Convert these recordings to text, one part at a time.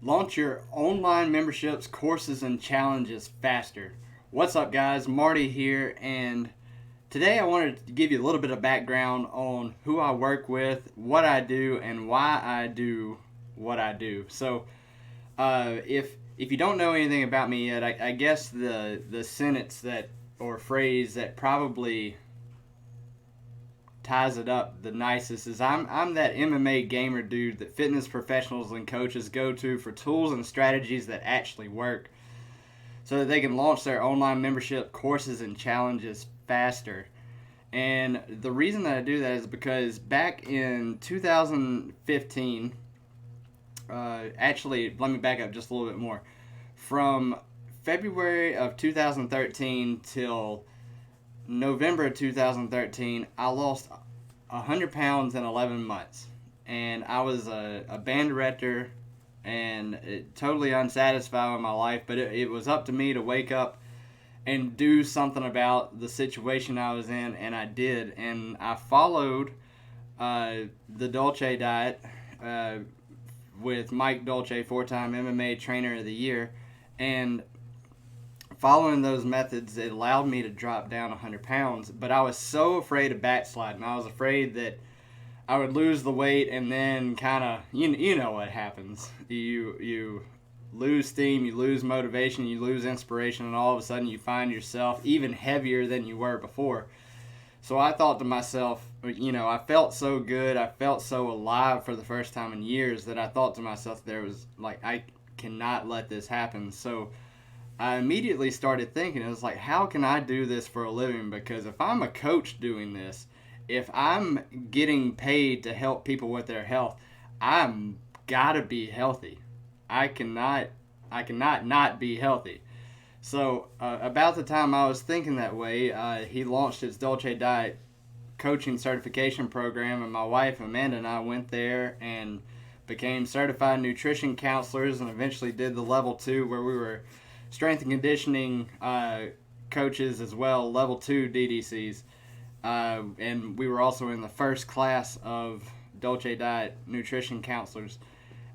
Launch your online memberships, courses, and challenges faster. What's up, guys? Marty here, and today I wanted to give you a little bit of background on who I work with, what I do, and why I do what I do. So, if you don't know anything about me yet, I guess the sentence that or phrase that probably ties it up the nicest is I'm that MMA gamer dude that fitness professionals and coaches go to for tools and strategies that actually work so that they can launch their online membership courses and challenges faster. And the reason that I do that is because back in 2015, actually, let me back up just a little bit more. From February of 2013 till November of 2013, I lost 100 pounds in 11 months. And I was a band director and totally unsatisfied with my life, but it was up to me to wake up and do something about the situation I was in, and I did. And I followed the Dolce diet with Mike Dolce, 4-time MMA Trainer of the Year. And following those methods, it allowed me to drop down 100 pounds. But I was so afraid of backsliding. I was afraid that I would lose the weight and then kind of, you know what happens. You lose steam, you lose motivation, you lose inspiration, and all of a sudden you find yourself even heavier than you were before. So I thought to myself, I felt so good, I felt so alive for the first time in years that I thought to myself I cannot let this happen. So I immediately started thinking, it was like, how can I do this for a living? Because if I'm a coach doing this, if I'm getting paid to help people with their health, I'm gotta be healthy. I cannot not be healthy. So about the time I was thinking that way, he launched his Dolce Diet coaching certification program, and my wife Amanda and I went there and became certified nutrition counselors, and eventually did the level 2 where we were strength and conditioning coaches as well, level 2 DDCs, and we were also in the first class of Dolce Diet nutrition counselors.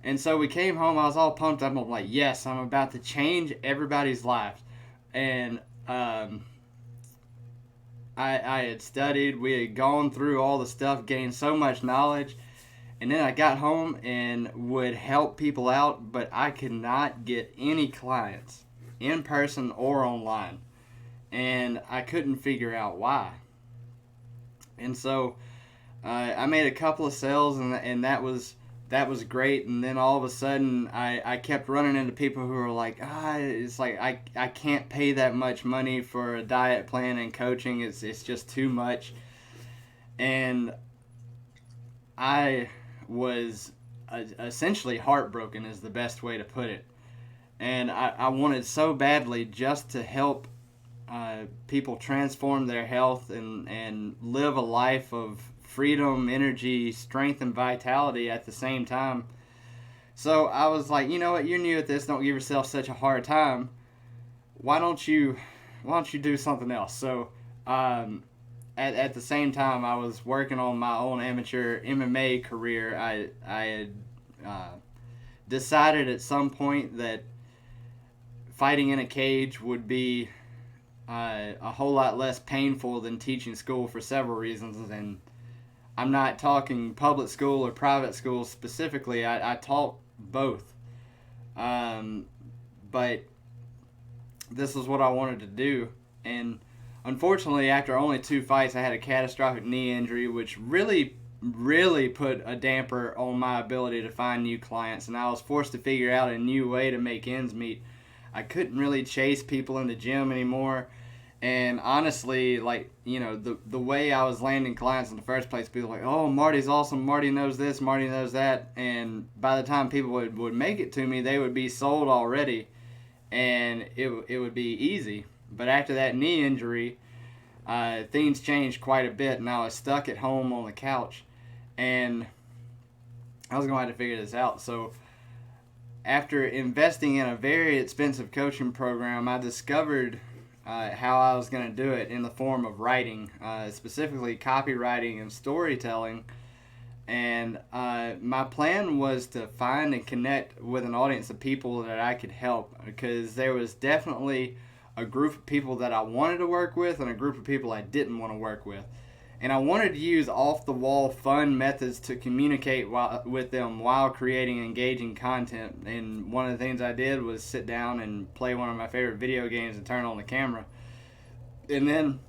And so we came home, I was all pumped up. I'm like, yes, I'm about to change everybody's lives. And I had studied, we had gone through all the stuff, gained so much knowledge. And then I got home and would help people out, but I could not get any clients in person or online. And I couldn't figure out why. And so I made a couple of sales, and that was great. And then all of a sudden I kept running into people who were like, it's like I can't pay that much money for a diet plan and coaching. It's just too much. And I was essentially heartbroken is the best way to put it. And I wanted so badly just to help people transform their health and live a life of freedom, energy, strength, and vitality at the same time. So I was like, you know what, you're new at this, don't give yourself such a hard time. Why don't you do something else? So at the same time I was working on my own amateur MMA career. I had decided at some point that fighting in a cage would be a whole lot less painful than teaching school for several reasons. And I'm not talking public school or private school specifically. I taught both. But this is what I wanted to do. And unfortunately, after only 2 fights, I had a catastrophic knee injury, which really, really put a damper on my ability to find new clients. And I was forced to figure out a new way to make ends meet. I couldn't really chase people in the gym anymore. And honestly, the way I was landing clients in the first place, people were like, oh, Marty's awesome, Marty knows this, Marty knows that. And by the time people would make it to me, they would be sold already, and it would be easy. But after that knee injury, things changed quite a bit, and I was stuck at home on the couch, and I was going to have to figure this out. So after investing in a very expensive coaching program, I discovered how I was going to do it in the form of writing, specifically copywriting and storytelling. And my plan was to find and connect with an audience of people that I could help, because there was definitely a group of people that I wanted to work with and a group of people I didn't want to work with. And I wanted to use off the wall fun methods to communicate with them while creating engaging content. And one of the things I did was sit down and play one of my favorite video games and turn on the camera. And then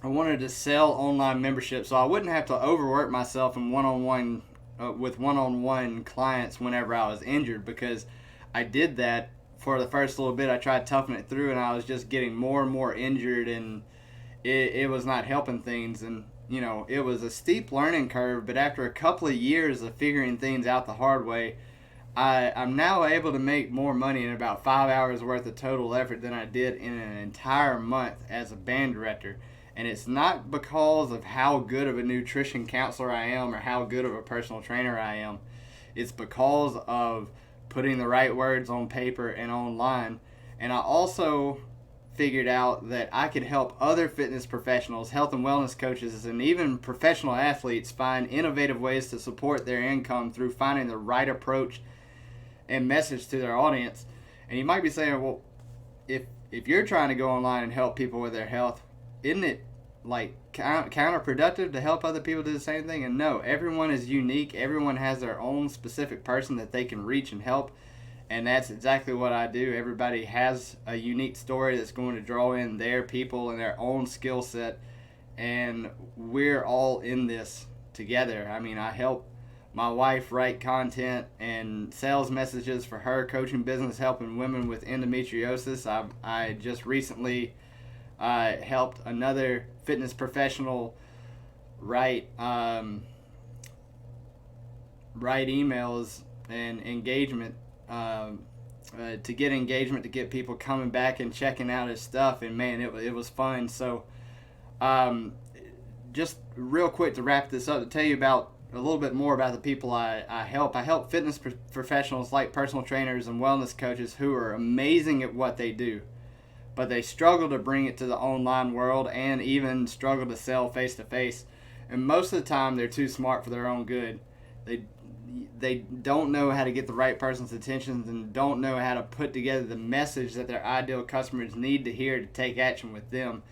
I wanted to sell online memberships so I wouldn't have to overwork myself in with one-on-one clients whenever I was injured, because I did that for the first little bit. I tried toughing it through, and I was just getting more and more injured, and it was not helping things. And it was a steep learning curve, but after a couple of years of figuring things out the hard way, I'm now able to make more money in about 5 hours worth of total effort than I did in an entire month as a band director. And it's not because of how good of a nutrition counselor I am or how good of a personal trainer I am. It's because of putting the right words on paper and online. And I also figured out that I could help other fitness professionals, health and wellness coaches, and even professional athletes find innovative ways to support their income through finding the right approach and message to their audience. And you might be saying, well, if you're trying to go online and help people with their health, isn't it like counterproductive to help other people do the same thing? And no, everyone is unique. Everyone has their own specific person that they can reach and help. And that's exactly what I do. Everybody has a unique story that's going to draw in their people and their own skill set. And we're all in this together. I mean, I help my wife write content and sales messages for her coaching business, helping women with endometriosis. I just recently helped another fitness professional write emails and engagement to get engagement, to get people coming back and checking out his stuff. And man, it was fun. So just real quick to wrap this up, to tell you about a little bit more about the people I help. I help fitness professionals like personal trainers and wellness coaches who are amazing at what they do, but they struggle to bring it to the online world and even struggle to sell face to face. And most of the time, they're too smart for their own good. They don't know how to get the right person's attention and don't know how to put together the message that their ideal customers need to hear to take action with them.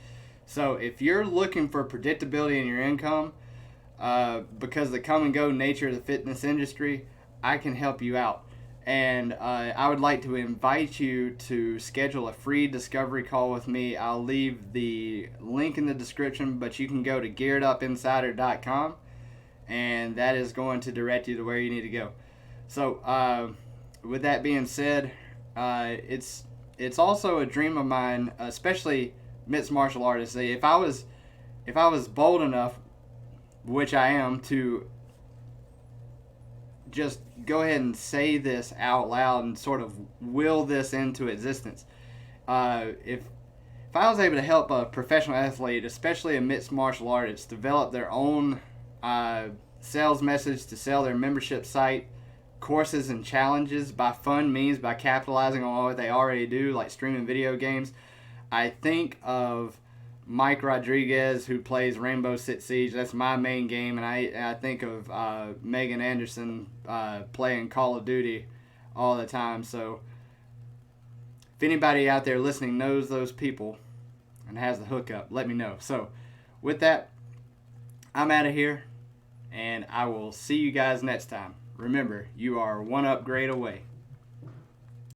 So if you're looking for predictability in your income, because of the come and go nature of the fitness industry, I can help you out. And I would like to invite you to schedule a free discovery call with me. I'll leave the link in the description, but you can go to gearedupinsider.com, and that is going to direct you to where you need to go. So with that being said, it's also a dream of mine, especially mixed martial artists. If I was bold enough, which I am, to just go ahead and say this out loud and sort of will this into existence. If I was able to help a professional athlete, especially a mixed martial artist, develop their own sales message to sell their membership site, courses, and challenges by fun means, by capitalizing on what they already do, like streaming video games, I think of Mike Rodriguez, who plays Rainbow Six Siege. That's my main game. And I think of Megan Anderson playing Call of Duty all the time. So if anybody out there listening knows those people and has the hookup, let me know. So with that, I'm out of here, and I will see you guys next time. Remember, you are one upgrade away.